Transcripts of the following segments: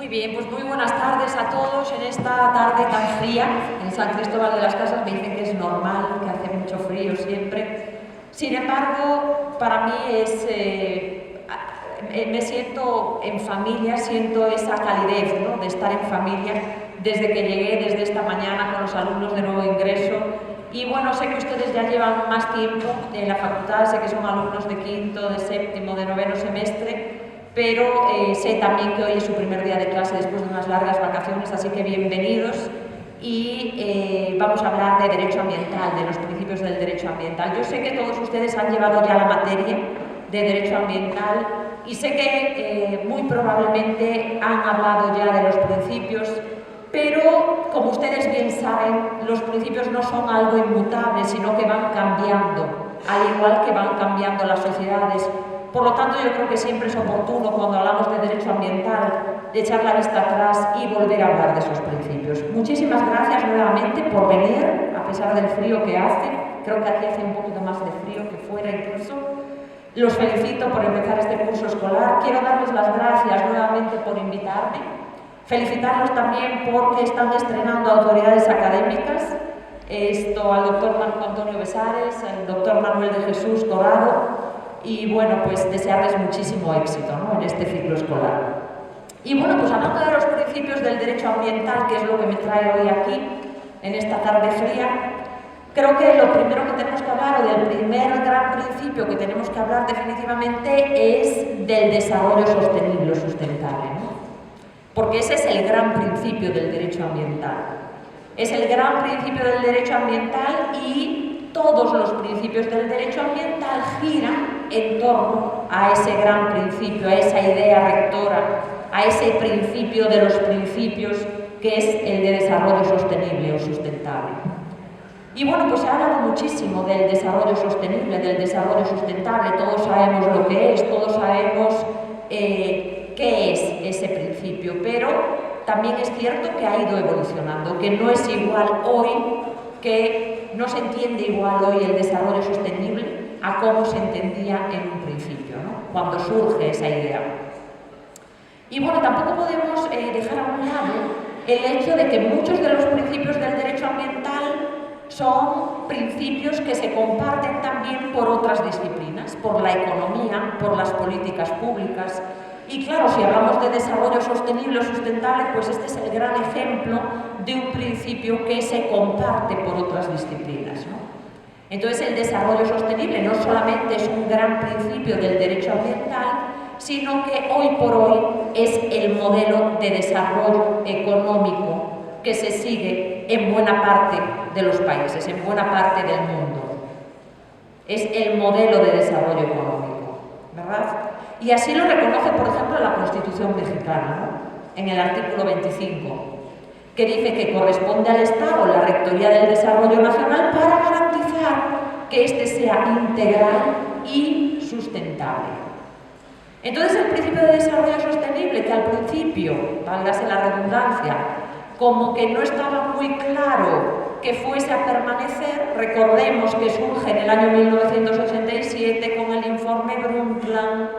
Muy bien, pues muy buenas tardes a todos en esta tarde tan fría. En San Cristóbal de las Casas me dicen que es normal, que hace mucho frío siempre. Sin embargo, para mí me siento en familia, siento esa calidez, ¿no?, de estar en familia desde que llegué, desde esta mañana con los alumnos de nuevo ingreso. Y bueno, sé que ustedes ya llevan más tiempo en la facultad, sé que son alumnos de quinto, de séptimo, de noveno semestre, pero sé también que hoy es su primer día de clase después de unas largas vacaciones, así que bienvenidos. Y vamos a hablar de derecho ambiental, de los principios del derecho ambiental. Yo sé que todos ustedes han llevado ya la materia de derecho ambiental y sé que muy probablemente han hablado ya de los principios, pero como ustedes bien saben, los principios no son algo inmutable, sino que van cambiando, al igual que van cambiando las sociedades. Por lo tanto, yo creo que siempre es oportuno, cuando hablamos de derecho ambiental, de echar la vista atrás y volver a hablar de esos principios. Muchísimas gracias nuevamente por venir, a pesar del frío que hace. Creo que aquí hace un poquito más de frío que fuera incluso. Los felicito por empezar este curso escolar. Quiero darles las gracias nuevamente por invitarme. Felicitarlos también porque están estrenando autoridades académicas. Al doctor Marco Antonio Besares, al doctor Manuel de Jesús Corrado. Y bueno, pues desearles muchísimo éxito, ¿no?, en este ciclo escolar. Y bueno, pues hablando de los principios del derecho ambiental, que es lo que me trae hoy aquí, en esta tarde fría, creo que lo primero que tenemos que hablar, o del primer gran principio que tenemos que hablar definitivamente, es del desarrollo sostenible o sustentable, ¿no? Porque ese es el gran principio del derecho ambiental. Es el gran principio del derecho ambiental y todos los principios del derecho ambiental giran en torno a ese gran principio, a esa idea rectora, a ese principio de los principios que es el de desarrollo sostenible o sustentable. Y bueno, pues se ha hablado muchísimo del desarrollo sostenible, del desarrollo sustentable. Todos sabemos lo que es, todos sabemos qué es ese principio, pero también es cierto que ha ido evolucionando, que no es igual hoy, que no se entiende igual hoy el desarrollo sostenible a cómo se entendía en un principio, ¿no?, cuando surge esa idea. Y bueno, tampoco podemos dejar a un lado el hecho de que muchos de los principios del derecho ambiental son principios que se comparten también por otras disciplinas, por la economía, por las políticas públicas. Y claro, si hablamos de desarrollo sostenible o sustentable, pues este es el gran ejemplo de un principio que se comparte por otras disciplinas, ¿no? Entonces, el desarrollo sostenible no solamente es un gran principio del derecho ambiental, sino que hoy por hoy es el modelo de desarrollo económico que se sigue en buena parte de los países, en buena parte del mundo. Es el modelo de desarrollo económico, ¿verdad? Y así lo reconoce, por ejemplo, la Constitución mexicana, ¿no?, en el artículo 25, que dice que corresponde al Estado la rectoría del desarrollo nacional para garantizar que éste sea integral y sustentable. Entonces, el principio de desarrollo sostenible, que al principio, válgase la redundancia, como que no estaba muy claro que fuese a permanecer, recordemos que surge en el año 1987 con el informe Brundtland,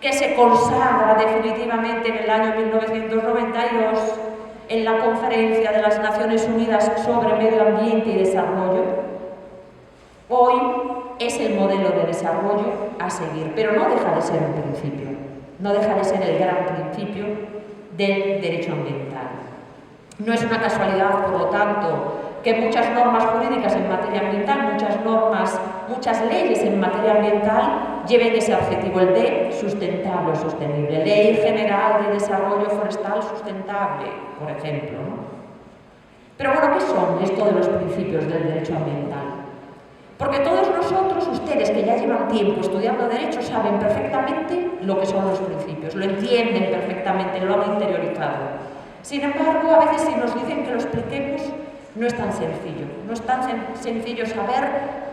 que se consagra definitivamente en el año 1992 en la Conferencia de las Naciones Unidas sobre Medio Ambiente y Desarrollo. Hoy es el modelo de desarrollo a seguir, pero no deja de ser un principio, no deja de ser el gran principio del derecho ambiental. No es una casualidad, por lo tanto, que muchas normas jurídicas en materia ambiental, muchas leyes en materia ambiental lleven ese adjetivo, el de sustentable o sostenible. Ley General de Desarrollo Forestal Sustentable, por ejemplo, ¿no? Pero bueno, ¿qué son esto de los principios del derecho ambiental? Porque todos nosotros, ustedes que ya llevan tiempo estudiando derecho, saben perfectamente lo que son los principios, lo entienden perfectamente, lo han interiorizado. Sin embargo, a veces si nos dicen que lo expliquemos, no es tan sencillo. No es tan sencillo saber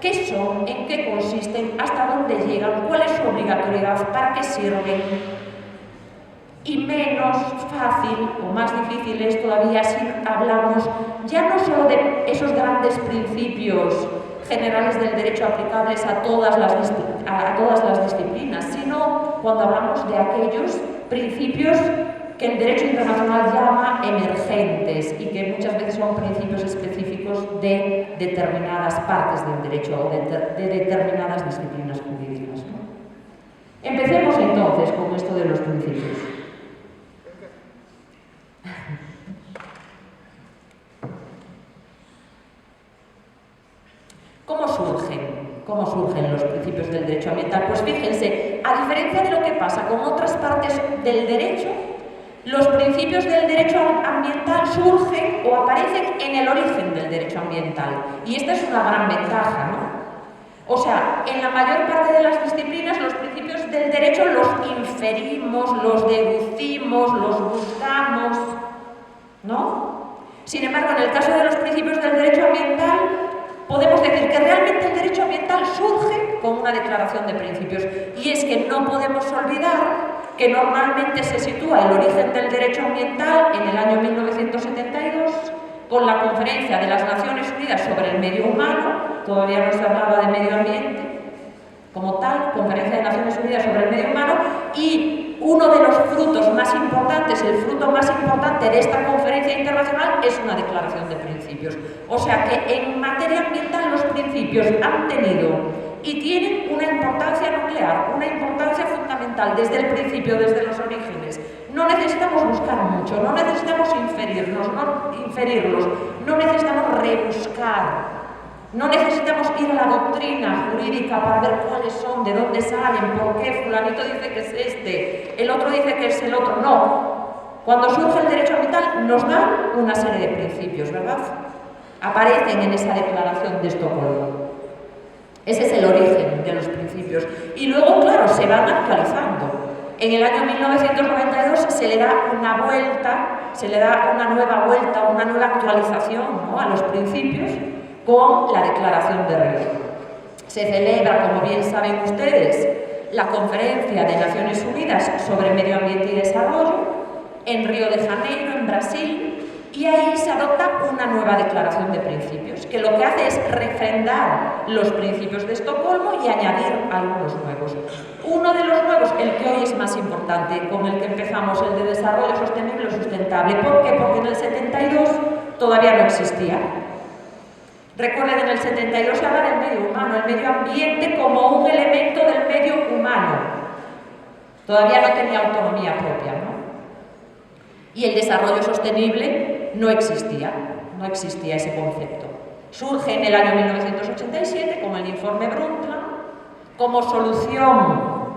qué son, en qué consisten, hasta dónde llegan, cuál es su obligatoriedad, para qué sirven. Y menos fácil o más difícil es todavía si hablamos ya no solo de esos grandes principios generales del derecho aplicables a todas las disciplinas, sino cuando hablamos de aquellos principios que el derecho internacional llama emergentes y que muchas veces son principios específicos de determinadas partes del derecho o de determinadas disciplinas jurídicas, ¿no? Empecemos entonces con esto de los principios. ¿Cómo surgen los principios del derecho ambiental? Pues fíjense, a diferencia de lo que pasa con otras partes del derecho, los principios del derecho ambiental surgen o aparecen en el origen del derecho ambiental. Y esta es una gran ventaja, ¿no? O sea, en la mayor parte de las disciplinas los principios del derecho los inferimos, los deducimos, los buscamos, ¿no? Sin embargo, en el caso de los principios del derecho ambiental, podemos decir que realmente el derecho ambiental surge con una declaración de principios. Y es que no podemos olvidar que normalmente se sitúa el origen del derecho ambiental en el año 1972 con la Conferencia de las Naciones Unidas sobre el Medio Humano. Todavía no se hablaba de medio ambiente como tal, Conferencia de Naciones Unidas sobre el Medio Humano, y uno de los frutos más importantes, el fruto más importante de esta conferencia internacional es una declaración de principios. O sea que en materia ambiental los principios han tenido y tienen una importancia nuclear, una importancia fundamental desde el principio, desde los orígenes. No necesitamos buscar mucho, no necesitamos inferirlos, no necesitamos rebuscar. No necesitamos ir a la doctrina jurídica para ver cuáles son, de dónde salen, por qué fulanito dice que es este, el otro dice que es el otro. No. Cuando surge el derecho ambiental nos dan una serie de principios, ¿verdad? Aparecen en esa declaración de Estocolmo. Ese es el origen de los principios. Y luego, claro, se van actualizando. En el año 1992 se le da una vuelta, se le da una nueva vuelta, una nueva actualización, ¿no?, a los principios, con la Declaración de Río. Se celebra, como bien saben ustedes, la Conferencia de Naciones Unidas sobre Medio Ambiente y Desarrollo en Río de Janeiro, en Brasil, y ahí se adopta una nueva Declaración de Principios, que lo que hace es refrendar los principios de Estocolmo y añadir algunos nuevos. Uno de los nuevos, el que hoy es más importante, con el que empezamos, el de desarrollo sostenible o sustentable. ¿Por qué? Porque en el 72 todavía no existía. Recuerden, en el 72 se habla del medio humano, el medio ambiente como un elemento del medio humano. Todavía no tenía autonomía propia, ¿no? Y el desarrollo sostenible no existía ese concepto. Surge en el año 1987 con el informe Brundtland como solución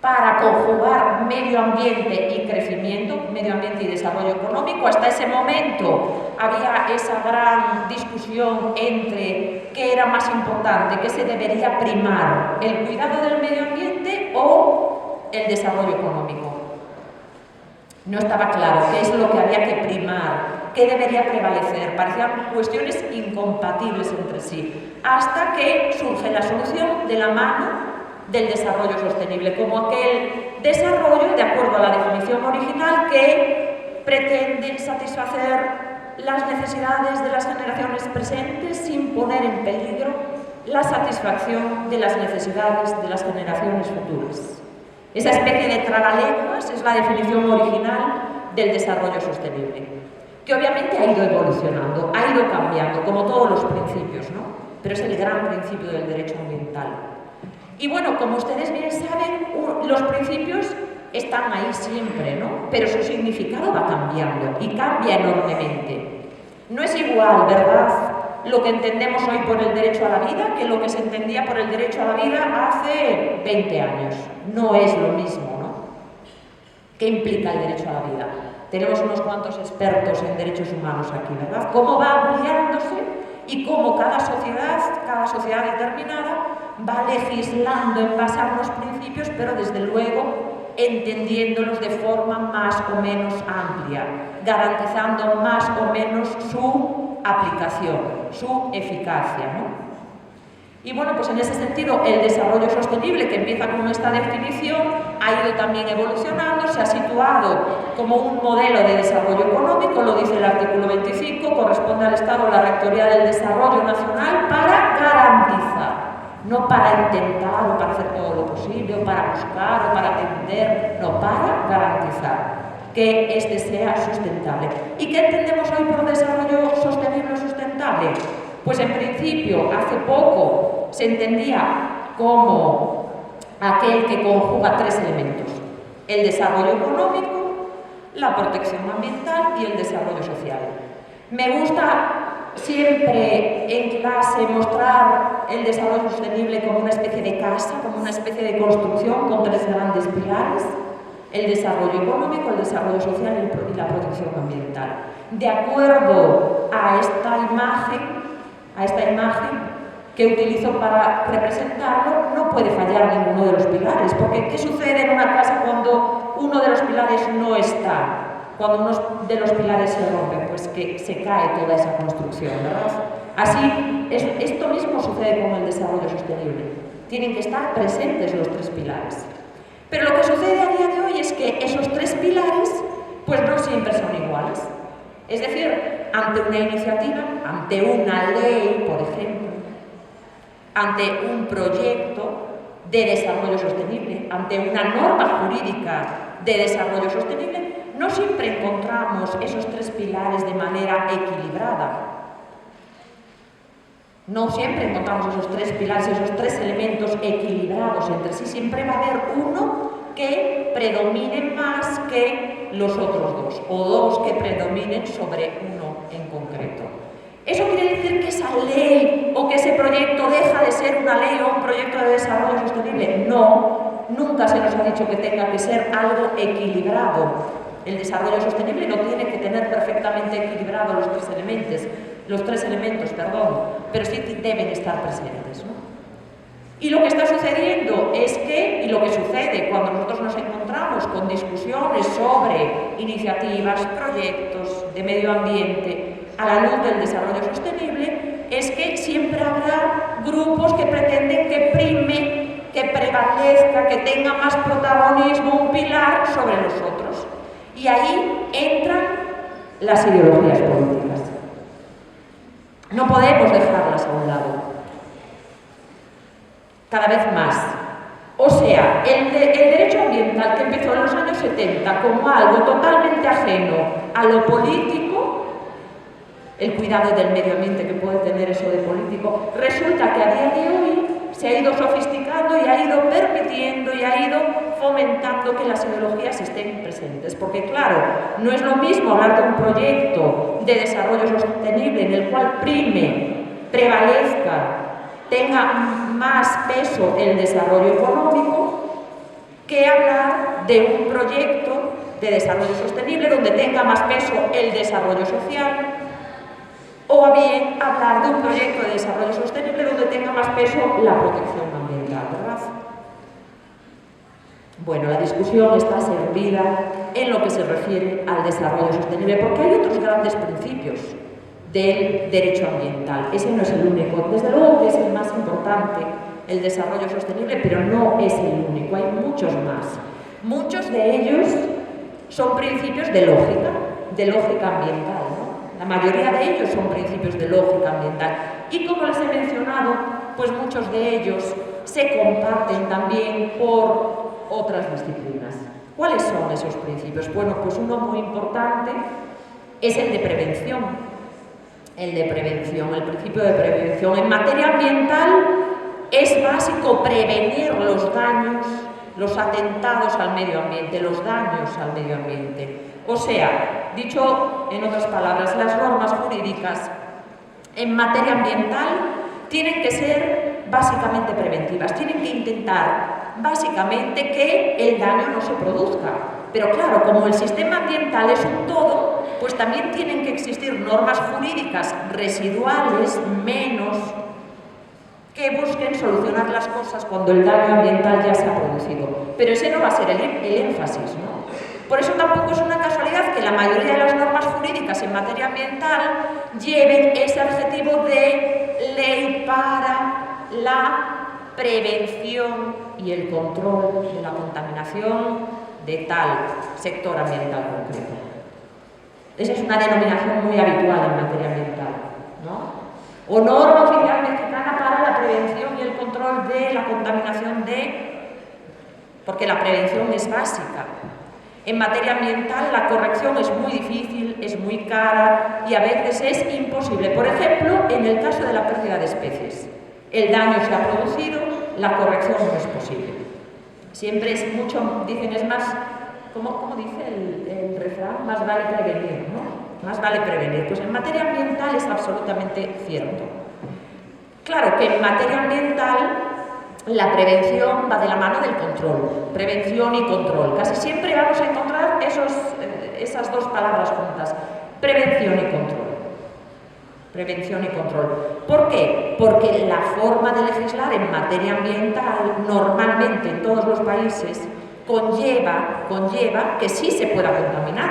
para conjugar medio ambiente y crecimiento, medio ambiente y desarrollo económico. Hasta ese momento había esa gran discusión entre qué era más importante, qué se debería primar, el cuidado del medio ambiente o el desarrollo económico. No estaba claro qué es lo que había que primar, qué debería prevalecer. Parecían cuestiones incompatibles entre sí, hasta que surge la solución de la mano del desarrollo sostenible, como aquel desarrollo, de acuerdo a la definición original, que pretende satisfacer las necesidades de las generaciones presentes sin poner en peligro la satisfacción de las necesidades de las generaciones futuras. Esa especie de tragalenguas es la definición original del desarrollo sostenible, que obviamente ha ido evolucionando, ha ido cambiando, como todos los principios, ¿no? Pero es el gran principio del derecho ambiental. Y bueno, como ustedes bien saben, los principios están ahí siempre, ¿no? Pero su significado va cambiando y cambia enormemente. No es igual, ¿verdad?, lo que entendemos hoy por el derecho a la vida que lo que se entendía por el derecho a la vida hace 20 años. No es lo mismo, ¿no? ¿Qué implica el derecho a la vida? Tenemos unos cuantos expertos en derechos humanos aquí, ¿verdad? Cómo va ampliándose y cómo cada sociedad determinada va legislando en base a unos principios, pero desde luego entendiéndolos de forma más o menos amplia, garantizando más o menos su aplicación, su eficacia, ¿no? Y bueno, pues en ese sentido el desarrollo sostenible, que empieza con esta definición, ha ido también evolucionando, se ha situado como un modelo de desarrollo económico, lo dice el artículo 25, corresponde al Estado la rectoría del desarrollo nacional para garantizar, no para intentar o para hacer todo lo posible, o para buscar o para atender, no, para garantizar que este sea sustentable. ¿Y qué entendemos hoy por desarrollo sostenible o sustentable? Pues en principio, hace poco se entendía como aquel que conjuga tres elementos: el desarrollo económico, la protección ambiental y el desarrollo social. Me gusta siempre en clase mostrar el desarrollo sostenible como una especie de casa, como una especie de construcción con tres grandes pilares: el desarrollo económico, el desarrollo social y la protección ambiental. De acuerdo a esta imagen que utilizo para representarlo, no puede fallar ninguno de los pilares, porque ¿qué sucede en una casa cuando uno de los pilares no está? Cuando uno de los pilares se rompe, pues que se cae toda esa construcción, ¿verdad? Así, esto mismo sucede con el desarrollo sostenible. Tienen que estar presentes los tres pilares. Pero lo que sucede a día de hoy es que esos tres pilares, pues no siempre son iguales. Es decir, ante una iniciativa, ante una ley, por ejemplo, ante un proyecto de desarrollo sostenible, ante una norma jurídica de desarrollo sostenible, no siempre encontramos esos tres pilares de manera equilibrada. No siempre encontramos esos tres pilares, esos tres elementos equilibrados entre sí. Siempre va a haber uno que predomine más que los otros dos, o dos que predominen sobre uno en concreto. ¿Eso quiere decir que esa ley o que ese proyecto deja de ser una ley o un proyecto de desarrollo sostenible? No, nunca se nos ha dicho que tenga que ser algo equilibrado. El desarrollo sostenible no tiene que tener perfectamente equilibrados los tres elementos, pero sí deben estar presentes, ¿no? Y lo que está sucediendo es que, y lo que sucede cuando nosotros nos encontramos con discusiones sobre iniciativas, proyectos de medio ambiente a la luz del desarrollo sostenible, es que siempre habrá grupos que pretenden que prime, que prevalezca, que tenga más protagonismo un pilar sobre los otros. Y ahí entran las ideologías políticas. No podemos dejarlas a un lado. Cada vez más. O sea, el derecho ambiental que empezó en los años 70 como algo totalmente ajeno a lo político, el cuidado del medio ambiente que puede tener eso de político, resulta que a día de hoy se ha ido sofisticando y ha ido permitiendo y ha ido fomentando que las ideologías estén presentes. Porque claro, no es lo mismo hablar de un proyecto de desarrollo sostenible en el cual prevalezca, tenga más peso el desarrollo económico, que hablar de un proyecto de desarrollo sostenible donde tenga más peso el desarrollo social, o bien hablar de un proyecto de desarrollo sostenible donde tenga más peso la protección ambiental, ¿verdad? Bueno, la discusión está servida en lo que se refiere al desarrollo sostenible, porque hay otros grandes principios del derecho ambiental. Ese no es el único, desde luego que es el más importante, el desarrollo sostenible, pero no es el único, hay muchos más. Muchos de ellos son principios de lógica ambiental, ¿no? La mayoría de ellos son principios de lógica ambiental. Y como les he mencionado, pues muchos de ellos se comparten también por otras disciplinas. ¿Cuáles son esos principios? Bueno, pues uno muy importante es el de prevención. El principio de prevención. En materia ambiental es básico prevenir los daños, los atentados al medio ambiente, los daños al medio ambiente. O sea, dicho en otras palabras, las normas jurídicas en materia ambiental tienen que ser básicamente preventivas, tienen que intentar básicamente que el daño no se produzca. Pero claro, como el sistema ambiental es un todo, pues también tienen que existir normas jurídicas residuales, menos, que busquen solucionar las cosas cuando el daño ambiental ya se ha producido. Pero ese no va a ser el énfasis, ¿no? Por eso tampoco es una casualidad que la mayoría de las normas jurídicas en materia ambiental lleven ese adjetivo de ley para la prevención y el control de la contaminación de tal sector ambiental concreto. Esa es una denominación muy habitual en materia ambiental, ¿no? O norma oficial mexicana para la prevención y el control de la contaminación porque la prevención es básica. En materia ambiental la corrección es muy difícil, es muy cara y a veces es imposible. Por ejemplo, en el caso de la pérdida de especies. El daño se ha producido, la corrección no es posible. Siempre es mucho, dicen, es más, ¿cómo dice el refrán? Más vale prevenir, ¿no? Más vale prevenir. Pues en materia ambiental es absolutamente cierto. Claro que en materia ambiental la prevención va de la mano del control, prevención y control. Casi siempre vamos a encontrar esas dos palabras juntas, prevención y control. Prevención y control. ¿Por qué? Porque la forma de legislar en materia ambiental, normalmente en todos los países, conlleva que sí se pueda contaminar.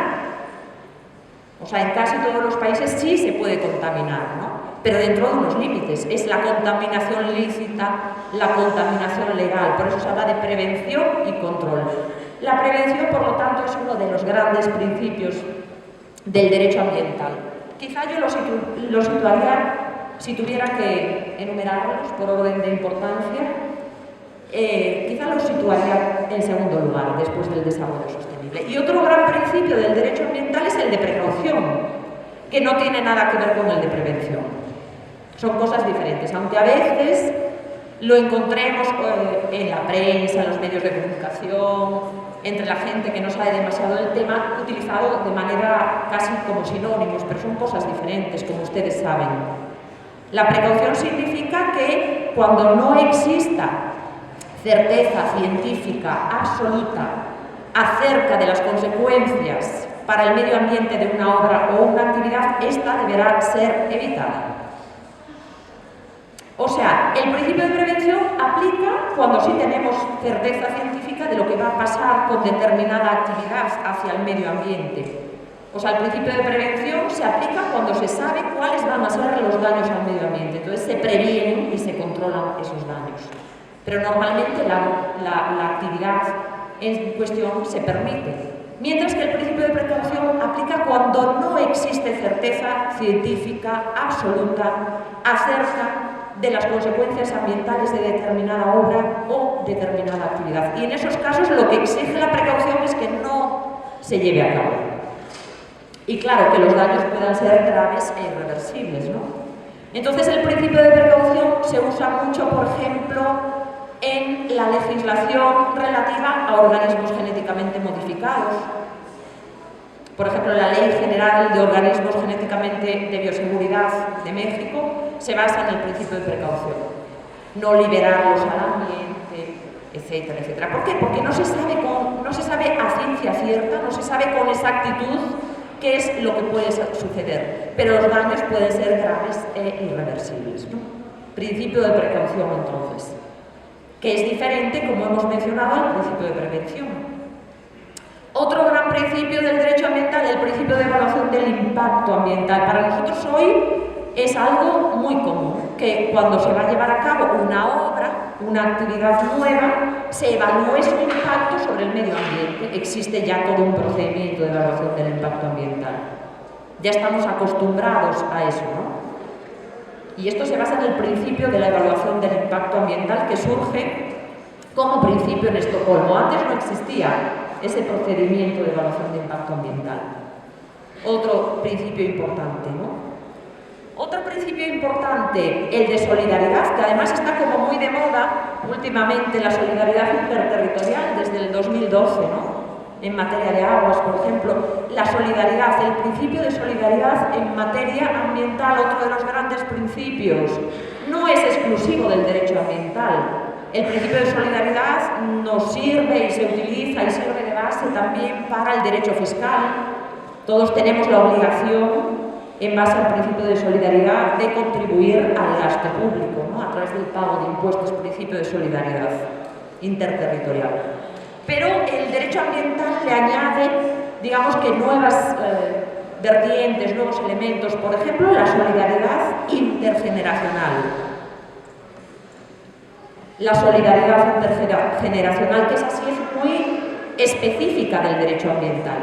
O sea, en casi todos los países sí se puede contaminar, ¿no? Pero dentro de unos límites. Es la contaminación lícita, la contaminación legal. Por eso se habla de prevención y control. La prevención, por lo tanto, es uno de los grandes principios del derecho ambiental. Quizá yo lo situaría, si tuviera que enumerarlos por orden de importancia, quizá los situaría en segundo lugar, después del desarrollo sostenible. Y otro gran principio del derecho ambiental es el de precaución, que no tiene nada que ver con el de prevención. Son cosas diferentes, aunque a veces lo encontremos en la prensa, en los medios de comunicación, entre la gente que no sabe demasiado del tema, utilizado de manera casi como sinónimos, pero son cosas diferentes, como ustedes saben. La precaución significa que cuando no exista certeza científica absoluta acerca de las consecuencias para el medio ambiente de una obra o una actividad, esta deberá ser evitada. O sea, el principio de prevención aplica cuando sí tenemos certeza científica de lo que va a pasar con determinada actividad hacia el medio ambiente. O sea, el principio de prevención se aplica cuando se sabe cuáles van a ser los daños al medio ambiente. Entonces se previenen y se controlan esos daños. Pero normalmente la actividad en cuestión se permite. Mientras que el principio de precaución aplica cuando no existe certeza científica absoluta acerca de las consecuencias ambientales de determinada obra o determinada actividad. Y en esos casos lo que exige la precaución es que no se lleve a cabo. Y claro, que los daños puedan ser graves e irreversibles, ¿no? Entonces el principio de precaución se usa mucho, por ejemplo, en la legislación relativa a organismos genéticamente modificados. Por ejemplo, la Ley General de Organismos Genéticamente de Bioseguridad de México se basa en el principio de precaución. No liberarlos al ambiente, etcétera, etcétera. ¿Por qué? Porque no se sabe a ciencia cierta, no se sabe con exactitud qué es lo que puede suceder, pero los daños pueden ser graves e irreversibles, ¿no? Principio de precaución, entonces, que es diferente, como hemos mencionado, al principio de prevención. Otro gran principio del derecho ambiental, el principio de evaluación del impacto ambiental. Para nosotros hoy es algo muy común, que cuando se va a llevar a cabo una obra, una actividad nueva, se evalúe su impacto sobre el medio ambiente. Existe ya todo un procedimiento de evaluación del impacto ambiental. Ya estamos acostumbrados a eso, ¿no? Y esto se basa en el principio de la evaluación del impacto ambiental que surge como principio en Estocolmo. Antes no existía ese procedimiento de evaluación de impacto ambiental. Otro principio importante, ¿no? Otro principio importante, el de solidaridad, que además está como muy de moda últimamente, la solidaridad interterritorial desde el 2012, ¿no? En materia de aguas, por ejemplo, la solidaridad, el principio de solidaridad en materia ambiental, otro de los grandes principios, no es exclusivo del derecho ambiental. El principio de solidaridad nos sirve y se utiliza y sirve de base también para el derecho fiscal. Todos tenemos la obligación, en base al principio de solidaridad, de contribuir al gasto público, ¿no? A través del pago de impuestos, principio de solidaridad interterritorial. Pero el derecho ambiental le añade, digamos que nuevas vertientes, nuevos elementos, por ejemplo, la solidaridad intergeneracional. La solidaridad intergeneracional, que es así, es muy específica del derecho ambiental.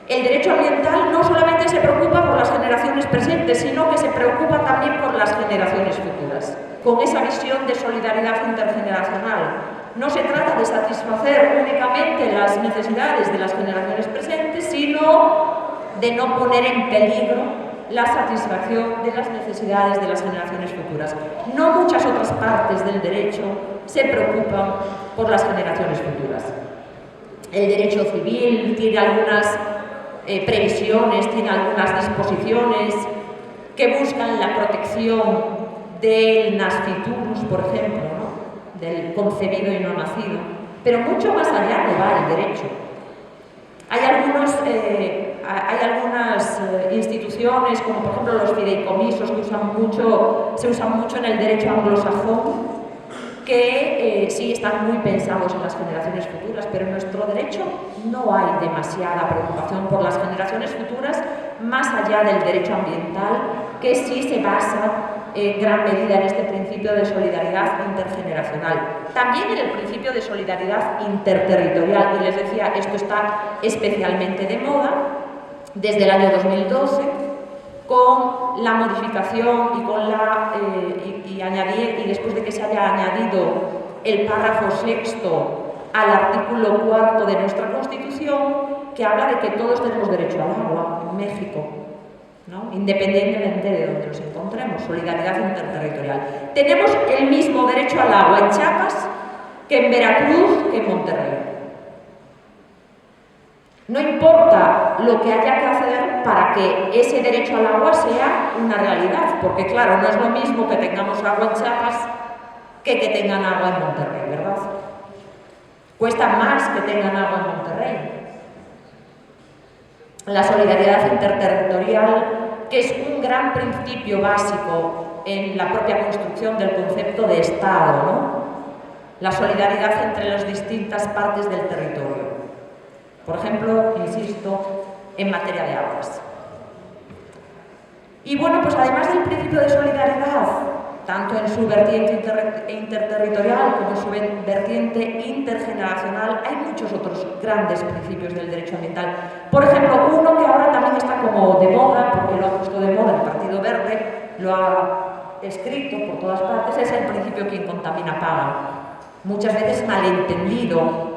El derecho ambiental no solamente se preocupa por las generaciones presentes, sino que se preocupa también por las generaciones futuras, con esa visión de solidaridad intergeneracional. No se trata de satisfacer únicamente las necesidades de las generaciones presentes, sino de no poner en peligro la satisfacción de las necesidades de las generaciones futuras. No muchas otras partes del derecho se preocupan por las generaciones futuras. El derecho civil tiene algunas previsiones, tiene algunas disposiciones que buscan la protección del nasciturus, por ejemplo, ¿no? Del concebido y no nacido, pero mucho más allá no va el derecho. Hay algunas instituciones, como por ejemplo los fideicomisos, que se usan mucho en el derecho anglosajón, que sí están muy pensados en las generaciones futuras, pero en nuestro derecho no hay demasiada preocupación por las generaciones futuras, más allá del derecho ambiental, que sí se basa en gran medida en este principio de solidaridad intergeneracional. También en el principio de solidaridad interterritorial, y les decía, esto está especialmente de moda desde el año 2012, con la modificación y con y después de que se haya añadido el párrafo sexto al artículo cuarto de nuestra Constitución, que habla de que todos tenemos derecho al agua en México, ¿no? Independientemente de donde nos encontremos, solidaridad interterritorial. Tenemos el mismo derecho al agua en Chiapas que en Veracruz, que en Monterrey. No importa lo que haya que hacer para que ese derecho al agua sea una realidad, porque claro, no es lo mismo que tengamos agua en Chiapas que tengan agua en Monterrey, ¿verdad? Cuesta más que tengan agua en Monterrey. La solidaridad interterritorial, que es un gran principio básico en la propia construcción del concepto de Estado, ¿no? La solidaridad entre las distintas partes del territorio. Por ejemplo, insisto, en materia de aguas. Y bueno, pues además del principio de solidaridad, tanto en su vertiente interterritorial como en su vertiente intergeneracional, hay muchos otros grandes principios del derecho ambiental. Por ejemplo, uno que ahora también está como de moda, porque lo ha puesto de moda el Partido Verde, lo ha escrito por todas partes, es el principio quien contamina paga. Muchas veces malentendido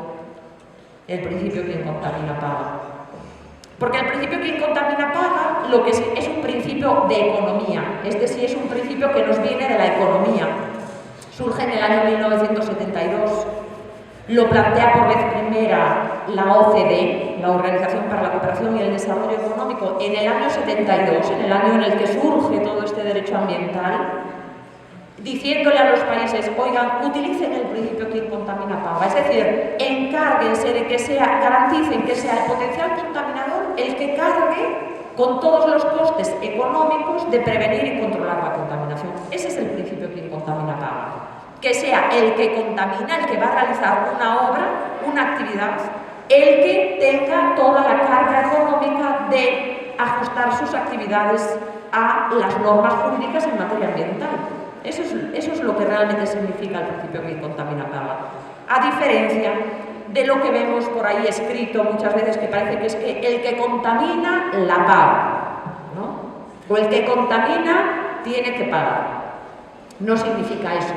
el principio quien contamina paga. Porque el principio quien contamina paga lo que es un principio de economía, este sí es un principio que nos viene de la economía. Surge en el año 1972, lo plantea por vez primera la OCDE, la Organización para la Cooperación y el Desarrollo Económico, en el año 72, en el año en el que surge todo este derecho ambiental, diciéndole a los países, oigan, utilicen el principio quien contamina paga, es decir, encárguense de que garanticen que sea el potencial contaminador el que cargue con todos los costes económicos de prevenir y controlar la contaminación. Ese es el principio quien contamina paga. Que sea el que contamina, el que va a realizar una obra, una actividad, el que tenga toda la carga económica de ajustar sus actividades a las normas jurídicas en materia ambiental. Eso es lo que realmente significa el principio quien contamina paga. A diferencia de lo que vemos por ahí escrito muchas veces, que parece que es que el que contamina la paga, ¿no? O el que contamina tiene que pagar. No significa eso.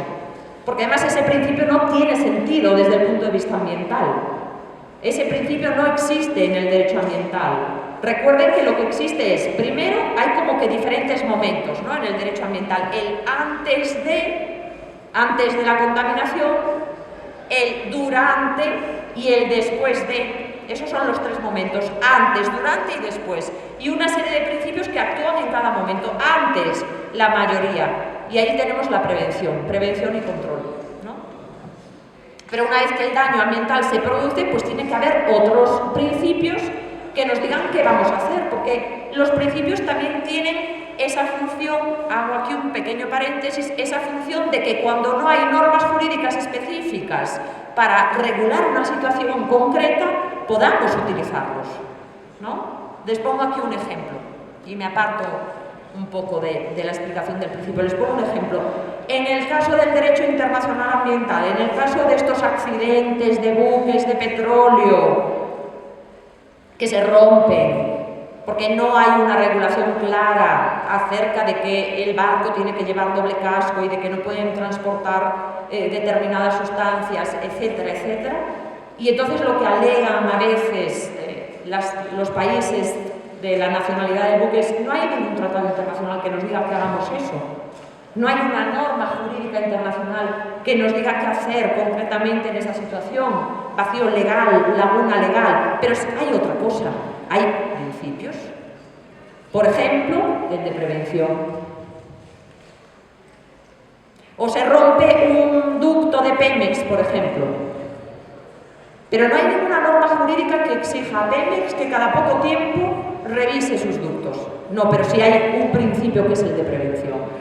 Porque además ese principio no tiene sentido desde el punto de vista ambiental. Ese principio no existe en el derecho ambiental. Recuerden que lo que existe es, primero, hay como que diferentes momentos, ¿no? En el derecho ambiental. El antes de la contaminación, el durante y el después de. Esos son los tres momentos, antes, durante y después. Y una serie de principios que actúan en cada momento. Antes, la mayoría. Y ahí tenemos la prevención y control, ¿no? Pero una vez que el daño ambiental se produce, pues tiene que haber otros principios que nos digan qué vamos a hacer, porque los principios también tienen esa función, hago aquí un pequeño paréntesis, esa función de que cuando no hay normas jurídicas específicas para regular una situación concreta, podamos utilizarlos, ¿no? Les pongo aquí un ejemplo, y me aparto un poco de la explicación del principio. Les pongo un ejemplo. En el caso del derecho internacional ambiental, en el caso de estos accidentes de buques de petróleo, que se rompen, porque no hay una regulación clara acerca de que el barco tiene que llevar doble casco y de que no pueden transportar determinadas sustancias, etcétera, etcétera. Y entonces lo que alegan a veces los países de la nacionalidad del buque es: no hay ningún tratado internacional que nos diga que hagamos eso. No hay una norma jurídica internacional que nos diga qué hacer concretamente en esa situación, vacío legal, laguna legal. Pero hay otra cosa, hay principios. Por ejemplo, el de prevención. O se rompe un ducto de Pemex, por ejemplo. Pero no hay ninguna norma jurídica que exija a Pemex que cada poco tiempo revise sus ductos. No, pero sí hay un principio que es el de prevención.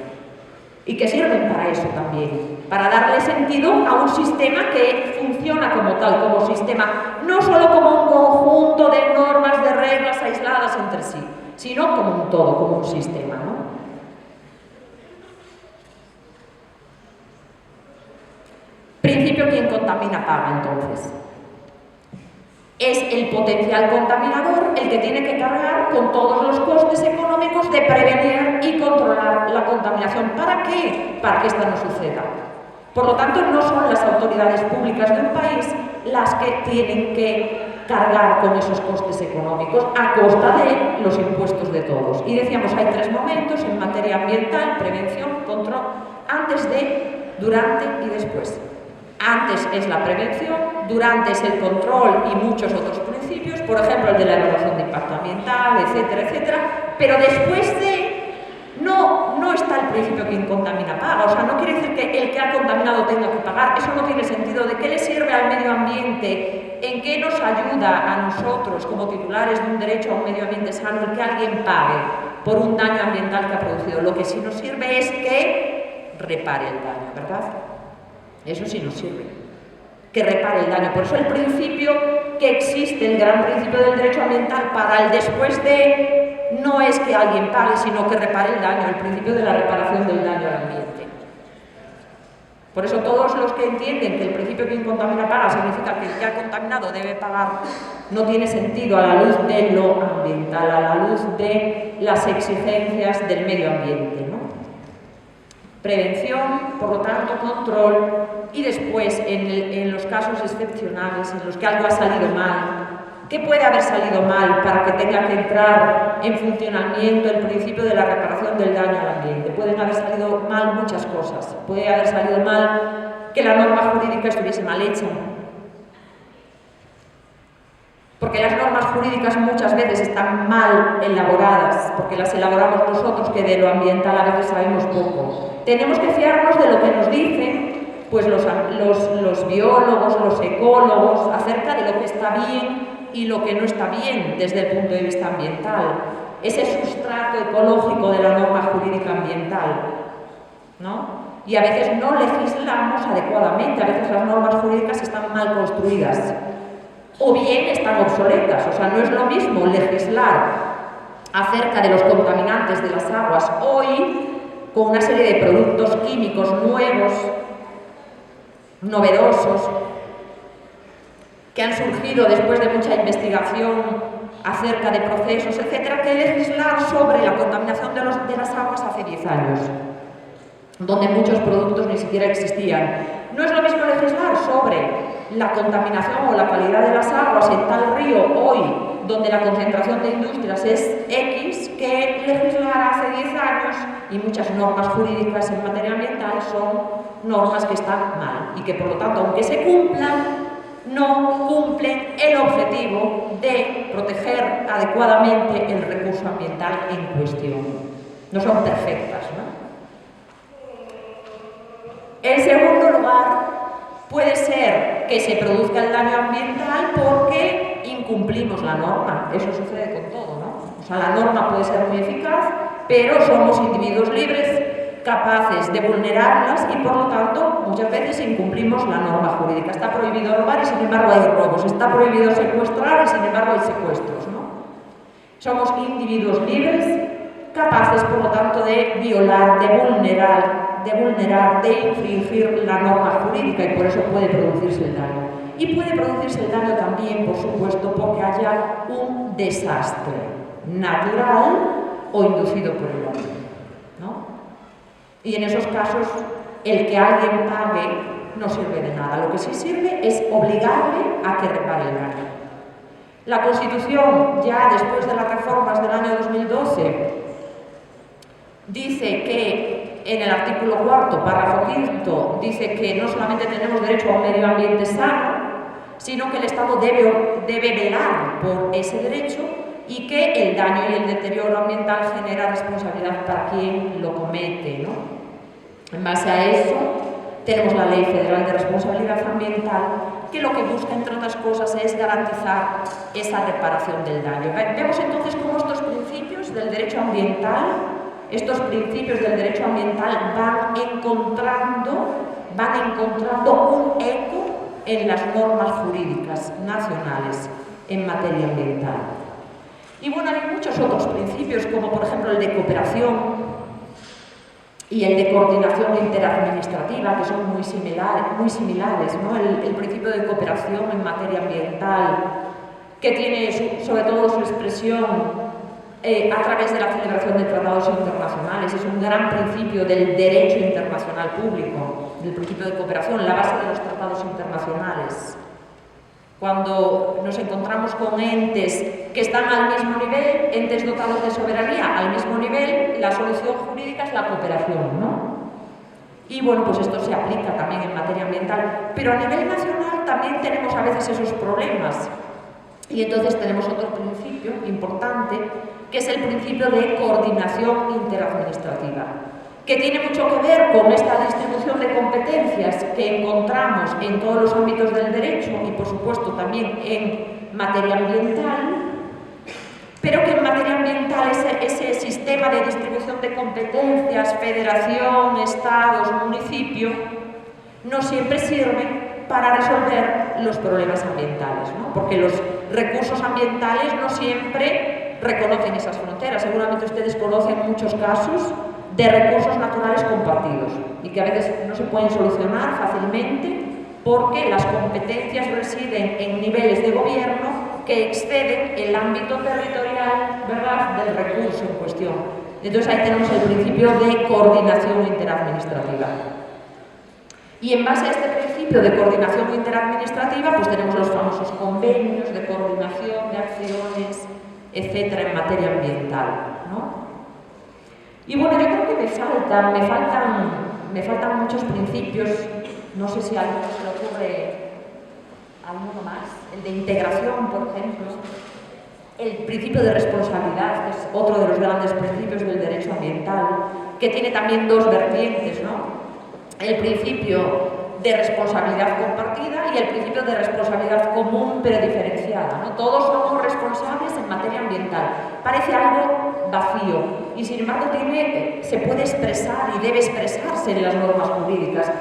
Y que sirven para eso también, para darle sentido a un sistema que funciona como tal, como sistema, no solo como un conjunto de normas, de reglas aisladas entre sí, sino como un todo, como un sistema, ¿no? Principio: quien contamina paga, entonces. Es el potencial contaminador el que tiene que cargar con todos los costes económicos de prevenir y controlar la contaminación. ¿Para qué? Para que esta no suceda. Por lo tanto, no son las autoridades públicas de un país las que tienen que cargar con esos costes económicos a costa de los impuestos de todos. Y decíamos, hay tres momentos en materia ambiental: prevención, control, antes de, durante y después. Antes es la prevención, durante es el control y muchos otros principios, por ejemplo el de la evaluación de impacto ambiental, etcétera, etcétera, pero después de no está el principio quien contamina paga. O sea, no quiere decir que el que ha contaminado tenga que pagar. Eso no tiene sentido. ¿De qué le sirve al medio ambiente? ¿En qué nos ayuda a nosotros como titulares de un derecho a un medio ambiente sano el que alguien pague por un daño ambiental que ha producido? Lo que sí nos sirve es que repare el daño, ¿verdad? Eso sí nos sirve, que repare el daño. Por eso el principio que existe, el gran principio del derecho ambiental para el después de, no es que alguien pague, sino que repare el daño, el principio de la reparación del daño al ambiente. Por eso todos los que entienden que el principio quien contamina paga significa que el que ha contaminado debe pagar, no tiene sentido a la luz de lo ambiental, a la luz de las exigencias del medio ambiente, ¿no? Prevención, por lo tanto, control, y después, en los casos excepcionales, en los que algo ha salido mal, ¿qué puede haber salido mal para que tenga que entrar en funcionamiento el principio de la reparación del daño al ambiente? Pueden haber salido mal muchas cosas. Puede haber salido mal que la norma jurídica estuviese mal hecha, porque las normas jurídicas muchas veces están mal elaboradas, porque las elaboramos nosotros, que de lo ambiental a veces sabemos poco. Tenemos que fiarnos de lo que nos dicen pues los biólogos, los ecólogos, acerca de lo que está bien y lo que no está bien desde el punto de vista ambiental. Ese sustrato ecológico de la norma jurídica ambiental, ¿no? Y a veces no legislamos adecuadamente, a veces las normas jurídicas están mal construidas o bien están obsoletas. O sea, no es lo mismo legislar acerca de los contaminantes de las aguas hoy, con una serie de productos químicos nuevos, novedosos, que han surgido después de mucha investigación acerca de procesos, etcétera, que legislar sobre la contaminación de las aguas hace 10 años, donde muchos productos ni siquiera existían. No es lo mismo legislar sobre la contaminación o la calidad de las aguas en tal río hoy, donde la concentración de industrias es X, que legislar hace 10 años, y muchas normas jurídicas en materia ambiental son normas que están mal y que, por lo tanto, aunque se cumplan, no cumplen el objetivo de proteger adecuadamente el recurso ambiental en cuestión. No son perfectas, ¿no? En segundo lugar, puede ser que se produzca el daño ambiental porque incumplimos la norma. Eso sucede con todo, ¿no? O sea, la norma puede ser muy eficaz, pero somos individuos libres, capaces de vulnerarlas y, por lo tanto, muchas veces incumplimos la norma jurídica. Está prohibido robar y, sin embargo, hay robos. Está prohibido secuestrar y, sin embargo, hay secuestros, ¿no? Somos individuos libres, capaces, por lo tanto, de violar, de vulnerar, de infringir la norma jurídica, y por eso puede producirse el daño. Y puede producirse el daño también, por supuesto, porque haya un desastre natural o inducido por el hombre, ¿no? Y en esos casos, el que alguien pague no sirve de nada. Lo que sí sirve es obligarle a que repare el daño. La Constitución, ya después de las reformas del año 2012, dice que en el artículo 4, párrafo 5, dice que no solamente tenemos derecho a un medio ambiente sano, sino que el Estado debe velar por ese derecho y que el daño y el deterioro ambiental genera responsabilidad para quien lo comete, ¿no? En base a eso, tenemos la Ley Federal de Responsabilidad Ambiental, que lo que busca, entre otras cosas, es garantizar esa reparación del daño. Vemos entonces cómo estos principios del derecho ambiental van encontrando un eco en las normas jurídicas nacionales en materia ambiental. Y bueno, hay muchos otros principios, como por ejemplo el de cooperación y el de coordinación interadministrativa, que son muy similares, ¿no? El principio de cooperación en materia ambiental, que tiene sobre todo su expresión a través de la celebración de tratados internacionales. Es un gran principio del derecho internacional público, del principio de cooperación, la base de los tratados internacionales. Cuando nos encontramos con entes que están al mismo nivel, entes dotados de soberanía al mismo nivel, la solución jurídica es la cooperación, ¿no? Y bueno, pues esto se aplica también en materia ambiental, pero a nivel nacional también tenemos a veces esos problemas. Y entonces tenemos otro principio importante, que es el principio de coordinación interadministrativa, que tiene mucho que ver con esta distribución de competencias que encontramos en todos los ámbitos del derecho y, por supuesto, también en materia ambiental, pero que en materia ambiental ese sistema de distribución de competencias, federación, estados, municipio, no siempre sirve para resolver los problemas ambientales, ¿no? Porque los recursos ambientales no siempre reconocen esas fronteras. Seguramente ustedes conocen muchos casos de recursos naturales compartidos y que a veces no se pueden solucionar fácilmente porque las competencias residen en niveles de gobierno que exceden el ámbito territorial, ¿verdad?, del recurso en cuestión. Entonces ahí tenemos el principio de coordinación interadministrativa. Y en base a este principio de coordinación interadministrativa, pues tenemos los famosos convenios de coordinación de acciones, etcétera, en materia ambiental, ¿no? Y bueno, yo creo que me faltan muchos principios. No sé si a alguno se le ocurre alguno más. El de integración, por ejemplo. El principio de responsabilidad, que es otro de los grandes principios del derecho ambiental, que tiene también dos vertientes, ¿no? El principio de responsabilidad compartida y el principio de responsabilidad común pero diferenciada, ¿no? Todos somos responsables en materia ambiental. Parece algo vacío y sin embargo se puede expresar y debe expresarse en las normas jurídicas.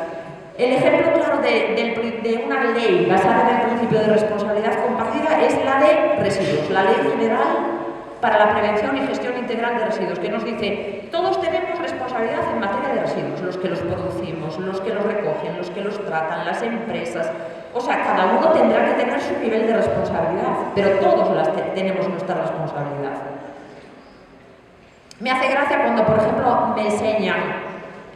El ejemplo claro de una ley basada en el principio de responsabilidad compartida es la de residuos, la Ley General para la Prevención y Gestión Integral de Residuos, que nos dice: todos tenemos responsabilidad en materia de residuos, los que los producimos, los que los recogen, los que los tratan, las empresas. O sea, cada uno tendrá que tener su nivel de responsabilidad, pero todos tenemos nuestra responsabilidad. Me hace gracia cuando, por ejemplo, me enseñan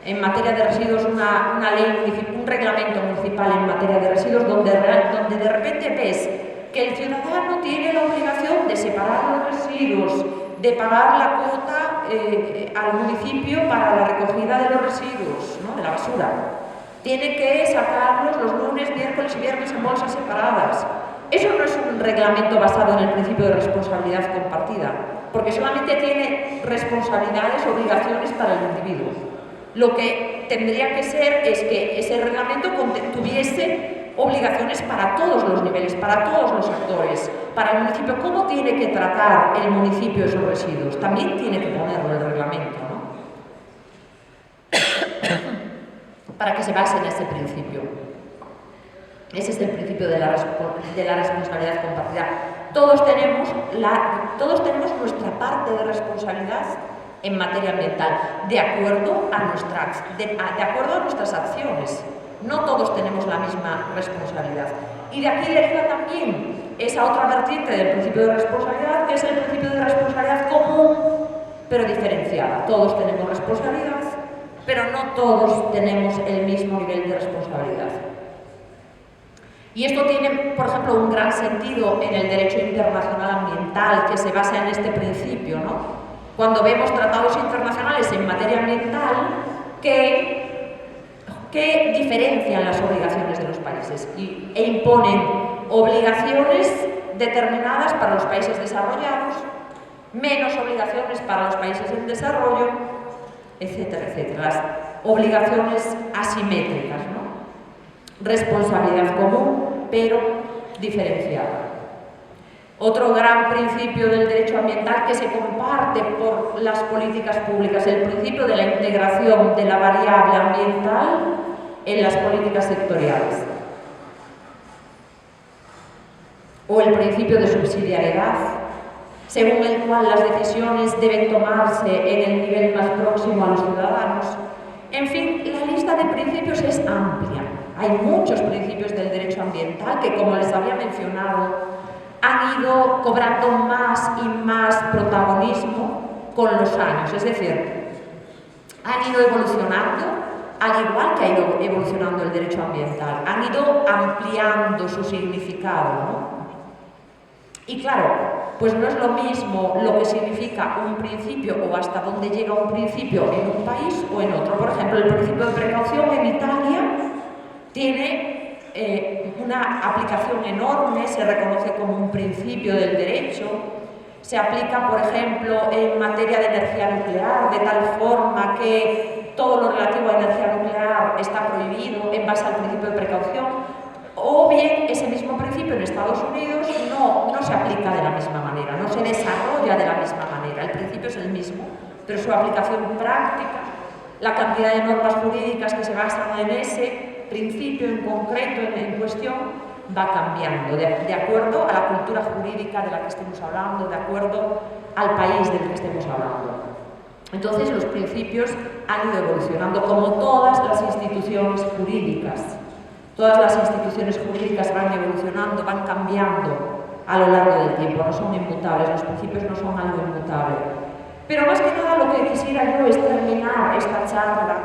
en materia de residuos una ley, un reglamento municipal en materia de residuos, donde de repente ves que el ciudadano tiene la obligación de separar los residuos, de pagar la cuota al municipio para la recogida de los residuos, ¿no?, de la basura. Tiene que sacarlos los lunes, miércoles y viernes en bolsas separadas. Eso no es un reglamento basado en el principio de responsabilidad compartida, porque solamente tiene responsabilidades, obligaciones para el individuo. Lo que tendría que ser es que ese reglamento tuviese obligaciones para todos los niveles, para todos los actores, para el municipio. ¿Cómo tiene que tratar el municipio esos residuos? También tiene que ponerlo el reglamento, ¿no? Para que se base en ese principio. Ese es el principio de la responsabilidad compartida. Todos tenemos nuestra parte de responsabilidad en materia ambiental, de acuerdo a nuestras acciones. No todos tenemos la misma responsabilidad. Y de aquí deriva también esa otra vertiente del principio de responsabilidad, que es el principio de responsabilidad común, pero diferenciada. Todos tenemos responsabilidad, pero no todos tenemos el mismo nivel de responsabilidad. Y esto tiene, por ejemplo, un gran sentido en el derecho internacional ambiental, que se basa en este principio, ¿no? Cuando vemos tratados internacionales en materia ambiental que diferencian las obligaciones de los países e imponen obligaciones determinadas para los países desarrollados, menos obligaciones para los países en desarrollo, etcétera, etcétera. Las obligaciones asimétricas, ¿no? Responsabilidad común, pero diferenciada. Otro gran principio del derecho ambiental que se comparte por las políticas públicas, el principio de la integración de la variable ambiental en las políticas sectoriales. O el principio de subsidiariedad, según el cual las decisiones deben tomarse en el nivel más próximo a los ciudadanos. En fin, la lista de principios es amplia. Hay muchos principios del derecho ambiental que, como les había mencionado, han ido cobrando más y más protagonismo con los años. Es decir, han ido evolucionando, al igual que ha ido evolucionando el derecho ambiental. Han ido ampliando su significado, ¿no? Y claro, pues no es lo mismo lo que significa un principio o hasta dónde llega un principio en un país o en otro. Por ejemplo, el principio de precaución en Italia tiene una aplicación enorme, se reconoce como un principio del derecho, se aplica, por ejemplo, en materia de energía nuclear, de tal forma que todo lo relativo a energía nuclear está prohibido en base al principio de precaución. O bien ese mismo principio en Estados Unidos no se aplica de la misma manera, no se desarrolla de la misma manera. El principio es el mismo, pero su aplicación práctica, la cantidad de normas jurídicas que se basan en ese principio en concreto, en cuestión, va cambiando de acuerdo a la cultura jurídica de la que estemos hablando, de acuerdo al país del que estemos hablando. Entonces los principios han ido evolucionando como todas las instituciones jurídicas. Todas las instituciones jurídicas van evolucionando, van cambiando a lo largo del tiempo, no son inmutables, los principios no son algo inmutable. Pero más que nada lo que quisiera yo es terminar esta charla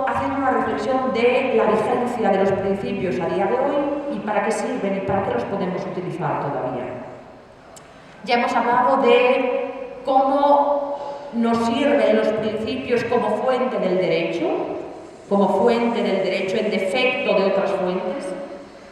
haciendo una reflexión de la vigencia de los principios a día de hoy y para qué sirven y para qué los podemos utilizar todavía. Ya hemos hablado de cómo nos sirven los principios como fuente del derecho, en defecto de otras fuentes.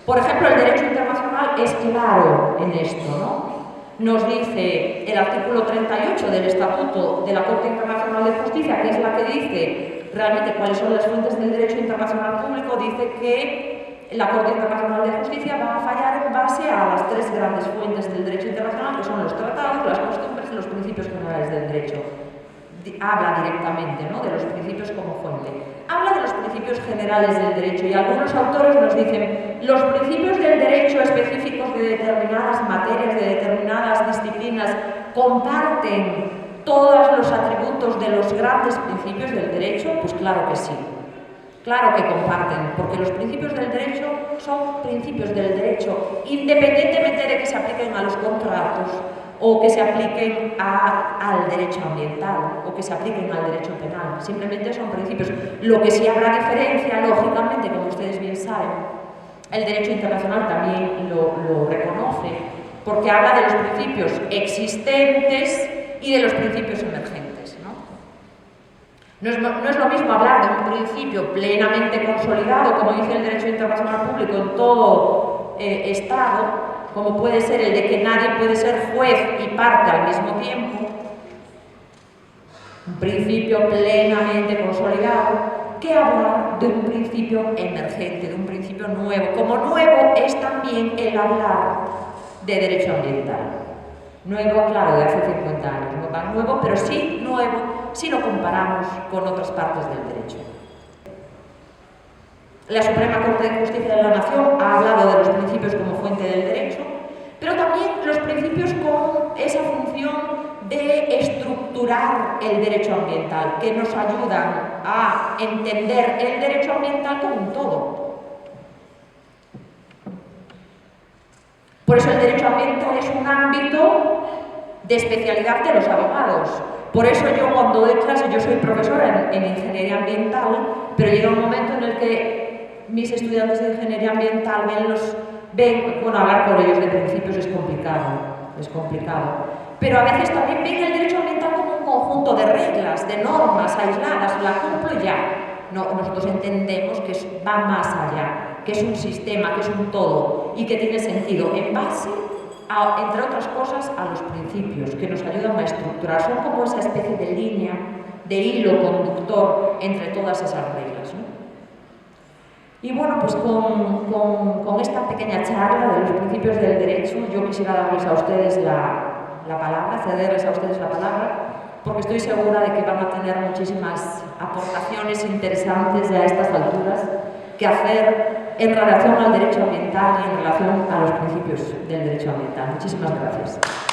Por ejemplo, el derecho internacional es claro en esto, ¿no? Nos dice el artículo 38 del Estatuto de la Corte Internacional de Justicia, que es la que dice realmente cuáles son las fuentes del derecho internacional público, dice que la Corte Internacional de Justicia va a fallar en base a las tres grandes fuentes del derecho internacional, que son los tratados, las costumbres y los principios generales del derecho. Habla directamente, ¿no?, de los principios como fuente. Habla de los principios generales del derecho y algunos autores nos dicen los principios del derecho específicos de determinadas materias, de determinadas disciplinas, comparten todos los atributos de los grandes principios del derecho. Pues claro que sí, claro que comparten, porque los principios del derecho son principios del derecho, independientemente de que se apliquen a los contratos, o que se apliquen al derecho ambiental, o que se apliquen al derecho penal. Simplemente son principios. Lo que sí habrá diferencia, lógicamente, como ustedes bien saben, el derecho internacional también lo reconoce, porque habla de los principios existentes y de los principios emergentes, ¿no? No es lo mismo hablar de un principio plenamente consolidado, como dice el derecho internacional público, en todo Estado, como puede ser el de que nadie puede ser juez y parte al mismo tiempo, un principio plenamente consolidado, que hablar de un principio emergente, de un principio nuevo. Como nuevo es también el hablar de derecho ambiental. Nuevo, claro, de hace 50 años, no tan nuevo, pero sí nuevo si lo comparamos con otras partes del derecho. La Suprema Corte de Justicia de la Nación ha hablado de los principios como fuente del derecho, pero también los principios con esa función de estructurar el derecho ambiental, que nos ayudan a entender el derecho ambiental como un todo. Por eso el derecho ambiental es un ámbito de especialidad de los abogados. Por eso yo cuando doy clase, yo soy profesora en ingeniería ambiental, pero llega un momento en el que mis estudiantes de ingeniería ambiental bueno, hablar con ellos de principios es complicado, pero a veces también ven el derecho ambiental como un conjunto de reglas, de normas aisladas, la cumplo y ya. No, nosotros entendemos que va más allá, que es un sistema, que es un todo y que tiene sentido en base, entre otras cosas, a los principios que nos ayudan a estructurar. Son como esa especie de línea, de hilo conductor entre todas esas reglas, ¿no? Y bueno, pues con esta pequeña charla de los principios del derecho, yo quisiera darles a ustedes la palabra, cederles a ustedes la palabra, porque estoy segura de que van a tener muchísimas aportaciones interesantes ya a estas alturas que hacer en relación al derecho ambiental y en relación a los principios del derecho ambiental. Muchísimas gracias.